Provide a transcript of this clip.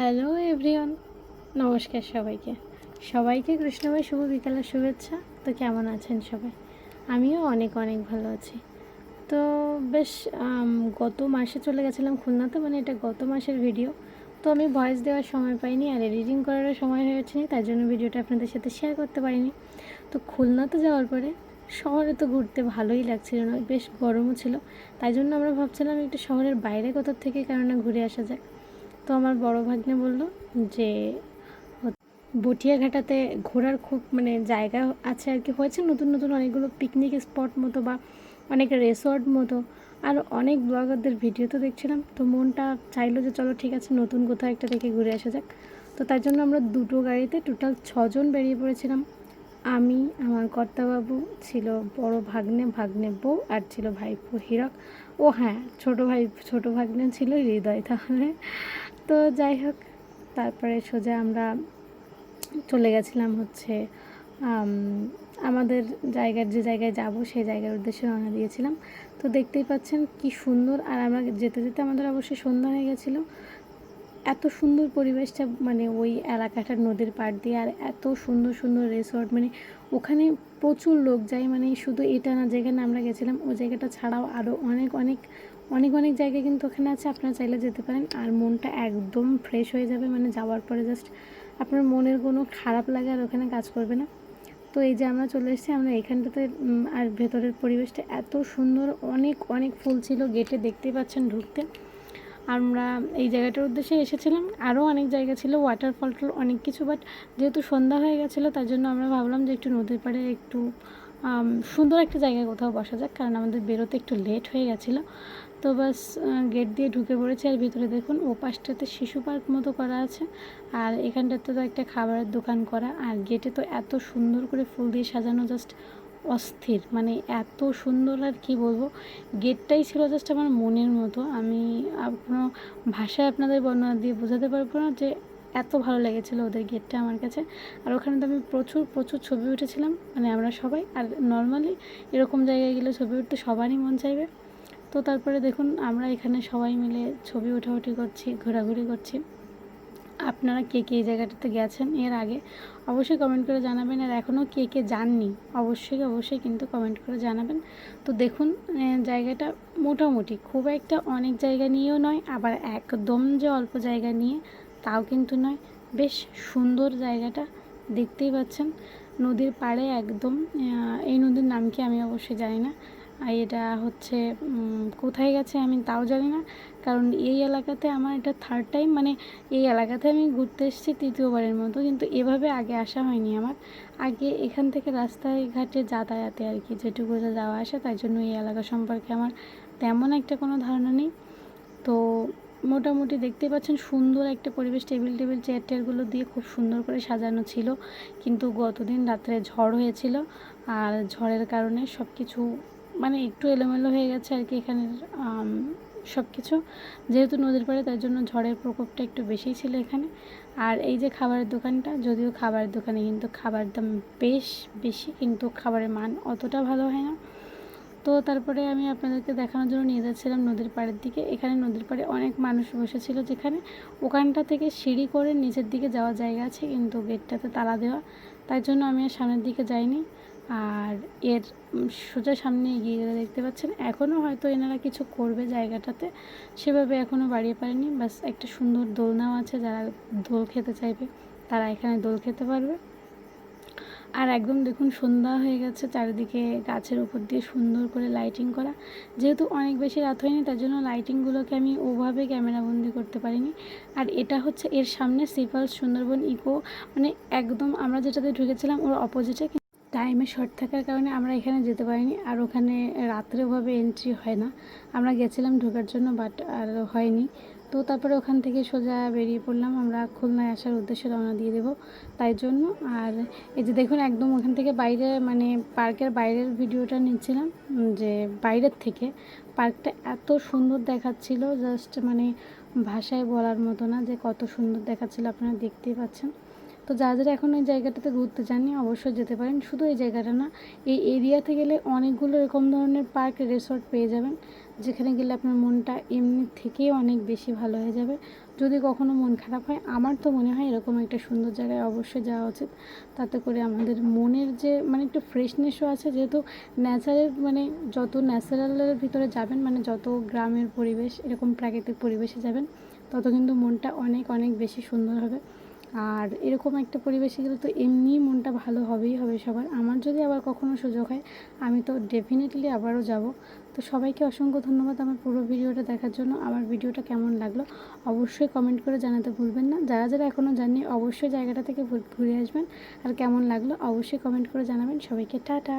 Hello everyone, নমস্কার সবাইকে। সবাইকে কৃষ্ণময় শুভ বিকালের শুভেচ্ছা। তো কেমন আছেন সবাই? আমিও অনেক অনেক ভালো আছি। তো বেশ গত মাসে চলে গেছিলাম খুলনাতে, মানে এটা গত মাসের ভিডিও। তো আমি ভয়েস দেওয়ার সময় পাইনি আর এডিটিং করারও সময় হয়ে ওঠেনি, তাই জন্য ভিডিওটা আপনাদের সাথে শেয়ার করতে পারিনি। তো খুলনাতে যাওয়ার পরে শহরে তো ঘুরতে ভালোই লাগছিল না, বেশ গরমও ছিল। তাই জন্য আমরা ভাবছিলাম একটু শহরের বাইরে কোথাও থেকে কেননা ঘুরে আসা যাক। তো আমার বড় ভাগ্নে বলল যে বটিয়াঘাটাতে ঘোরার খুব জায়গা আছে আর কি, হয়েছে নতুন নতুন অনেকগুলো পিকনিক স্পট মতো বা অনেক রিসর্ট মতো, আর অনেক ব্লগারদের ভিডিও তো দেখছিলাম। তো মনটা চাইলো যে চলো ঠিক আছে, নতুন কোথাও একটা থেকে ঘুরে আসা যাক। তো তার জন্য আমরা দুটো গাড়িতে টোটাল 6জন বেরিয়ে পড়েছিলাম। আমি, আমার কর্তাবাবু ছিল, বড় ভাগ্নে বউ, আর ছিল ভাইপো হীরক। ও হ্যাঁ, ছোট ভাগ্নে ছিল হৃদয়। তাহলে তো যাই হোক, তারপরে সোজা আমরা চলে গেছিলাম হচ্ছে আমাদের যে জায়গায় যাব সেই জায়গার উদ্দেশ্যে রওনা দিয়েছিলাম। তো দেখতেই পাচ্ছেন কি সুন্দর, আর আমরা যেতে যেতে আমাদের অবশ্যই সন্ধ্যা হয়ে গেছিলো। এত সুন্দর পরিবেশটা, ওই এলাকাটার নদীর পাড় দিয়ে, আর এত সুন্দর সুন্দর রিসর্ট, ওখানে প্রচুর লোক যায়। শুধু এটা না, যেখানে আমরা গেছিলাম ওই জায়গাটা ছাড়াও আরও অনেক অনেক অনেক অনেক জায়গা কিন্তু ওখানে আছে, আপনারা চাইলে যেতে পারেন। আর মনটা একদম ফ্রেশ হয়ে যাবে, যাওয়ার পরে জাস্ট আপনার মনের কোনো খারাপ লাগে আর ওখানে কাজ করবে না। তো এই যে আমরা চলে এসেছি, আমরা এখানটাতে আর ভেতরের পরিবেশটা এত সুন্দর, অনেক অনেক ফুল ছিল গেটে, দেখতেই পাচ্ছেন ঢুকতে। আমরা এই জায়গাটার উদ্দেশ্যে এসেছিলাম। আরও অনেক জায়গা ছিল, ওয়াটারফল অনেক কিছু, বাট যেহেতু সন্ধ্যা হয়ে গেছিলো তার জন্য আমরা ভাবলাম যে একটু নদীর পাড়ে একটু সুন্দর একটা জায়গায় কোথাও বসা যাক, কারণ আমাদের বেরোতে একটু লেট হয়ে গেছিলো। তো বাস গেট দিয়ে ঢুকে পড়েছে, আর ভিতরে দেখুন ও পাশটাতে শিশু পার্ক মতো করা আছে, আর এখানটাতে তো একটা খাবারের দোকান করা, আর গেটে তো এত সুন্দর করে ফুল দিয়ে সাজানো, জাস্ট অস্থির, এত সুন্দর। আর কি বলবো, গেটটাই ছিল জাস্ট আমার মনের মতো। আমি কোনো ভাষায় আপনাদের বর্ণনা দিয়ে বোঝাতে পারবো না যে এত ভালো লেগেছিলো ওদের গেটটা আমার কাছে। আর ওখানে তো আমি প্রচুর প্রচুর ছবি উঠেছিলাম, আমরা সবাই। আর নর্মালি এরকম জায়গায় গেলে ছবি উঠতে সবারই মন চাইবে। তো তারপরে দেখুন আমরা এখানে সবাই মিলে ছবি ওঠাউঠি করছি, ঘোরাঘুরি করছি। আপনারা কে কে এই জায়গাটাতে গেছেন এর আগে অবশ্যই কমেন্ট করে জানাবেন, আর এখনও কে কে যাননি অবশ্যই কিন্তু কমেন্ট করে জানাবেন। তো দেখুন জায়গাটা মোটামুটি খুব একটা অনেক জায়গা নিয়েও নয়, আবার একদম যে অল্প জায়গা নিয়ে তাও কিন্তু নয়, বেশ সুন্দর জায়গাটা। দেখতেই পাচ্ছেন নদীর পাড়ে একদম। এই নদীর নাম কি আমি অবশ্যই জানি না, আর এটা হচ্ছে কোথায় গেছে আমি তাও জানি না, কারণ এই এলাকাতে আমার এটা থার্ড টাইম, এই এলাকাতে আমি ঘুরতে এসেছি তৃতীয়বারের মতো, কিন্তু এভাবে আগে আসা হয়নি আমার। আগে এখান থেকে রাস্তায় ঘাটে যাতায়াতে আর কি যেটুকু যাওয়া আসে, তাই জন্য এই এলাকা সম্পর্কে আমার তেমন একটা কোনো ধারণা নেই। তো মোটামুটি দেখতে পাচ্ছেন সুন্দর একটা পরিবেশ, টেবিল চেয়ার টেয়ারগুলো দিয়ে খুব সুন্দর করে সাজানো ছিল, কিন্তু গতদিন রাত্রে ঝড় হয়েছিল, আর ঝড়ের কারণে সব কিছু একটু এলোমেলো হয়ে গেছে আর কি এখানের সব কিছু। যেহেতু নদীর পাড়ে তাই জন্য ঝড়ের প্রকোপটা একটু বেশিই ছিল এখানে। আর এই যে খাবারের দোকানটা, যদিও খাবারের দোকানে কিন্তু খাবার দাম বেশ বেশি, কিন্তু খাবারের মান অতটা ভালো হয় না। তো তারপরে আমি আপনাদেরকে দেখানোর জন্য নিয়ে যাচ্ছিলাম নদীর পাড়ের দিকে। এখানে নদীর পাড়ে অনেক মানুষ বসেছিল, যেখানে ওখানটা থেকে সিঁড়ি করে নিচের দিকে যাওয়ার জায়গা আছে, কিন্তু গেটটাতে তালা দেওয়া, তাই জন্য আমি আর সামনের দিকে যাইনি। আর এর সোজা সামনে এগিয়ে গেলে দেখতে পাচ্ছেন এখনও হয়তো এনারা কিছু করবে জায়গাটাতে, সেভাবে এখনও বাড়িয়ে পারেনি। বাস একটা সুন্দর দোলনাও আছে, যারা দোল খেতে চাইবে তারা এখানে দোল খেতে পারবে। আর একদম দেখুন সন্ধ্যা হয়ে গেছে, চারিদিকে গাছের উপর দিয়ে সুন্দর করে লাইটিং করা। যেহেতু অনেক বেশি রাত হয়নি তার জন্য লাইটিংগুলোকে আমি ওভাবে ক্যামেরাবন্দি করতে পারিনি। আর এটা হচ্ছে এর সামনে সিপালস সুন্দরবন ইকো, একদম আমরা যেটাতে ঢুকেছিলাম ওর অপোজিটে। টাইমে শর্ট থাকার কারণে আমরা এখানে যেতে পারিনি, আর ওখানে রাত্রেভাবে এন্ট্রি হয় না। আমরা গেছিলাম ঢোকার জন্য, বাট আর হয়নি। তো তারপরে ওখান থেকে সোজা বেরিয়ে পড়লাম, আমরা খুলনায় আসার উদ্দেশ্যে রওনা দিয়ে দেবো তাই জন্য। আর এই যে দেখুন একদম ওখান থেকে বাইরে, পার্কের বাইরের ভিডিওটা নিচ্ছিলাম, যে বাইরের থেকে পার্কটা এত সুন্দর দেখাচ্ছিল, জাস্ট ভাষায় বলার মতো না যে কত সুন্দর দেখাচ্ছিল, আপনারা দেখতেই পাচ্ছেন। তো যারা এখন ওই জায়গাটাতে ঘুরতে যাননি অবশ্যই যেতে পারেন। শুধু এই জায়গাটা না, এই এরিয়াতে গেলে অনেকগুলো এরকম ধরনের পার্ক রিসর্ট পেয়ে যাবেন, যেখানে গেলে আপনার মনটা এমনি থেকেই অনেক বেশি ভালো হয়ে যাবে। যদি কখনো মন খারাপ হয়, আমার তো মনে হয় এরকম একটা সুন্দর জায়গায় অবশ্যই যাওয়া উচিত। তাতে করে আমাদের মনের যে মানে একটু ফ্রেশনেসও আছে, যেহেতু ন্যাচারের মানে যত ন্যাচারালের ভিতরে যাবেন, মানে যত গ্রামের পরিবেশ এরকম প্রাকৃতিক পরিবেশে যাবেন, তত কিন্তু মনটা অনেক অনেক বেশি সুন্দর হবে। আর এরকম একটা পরিবেশে গেলে তো এমনিই মনটা ভালো হবেই হবে সবার। আমার যদি আবার কখনো সুযোগ হয়, আমি তো ডেফিনেটলি আবারও যাব। তো সবাইকে অসংখ্য ধন্যবাদ আমার পুরো ভিডিওটা দেখার জন্য। আমার ভিডিওটা কেমন লাগলো অবশ্যই কমেন্ট করে জানাতে ভুলবেন না। যারা যারা এখনও জাননি অবশ্যই জায়গাটা থেকে ঘুরে আসবেন। আর কেমন লাগলো অবশ্যই কমেন্ট করে জানাবেন। সবাইকে টাটা।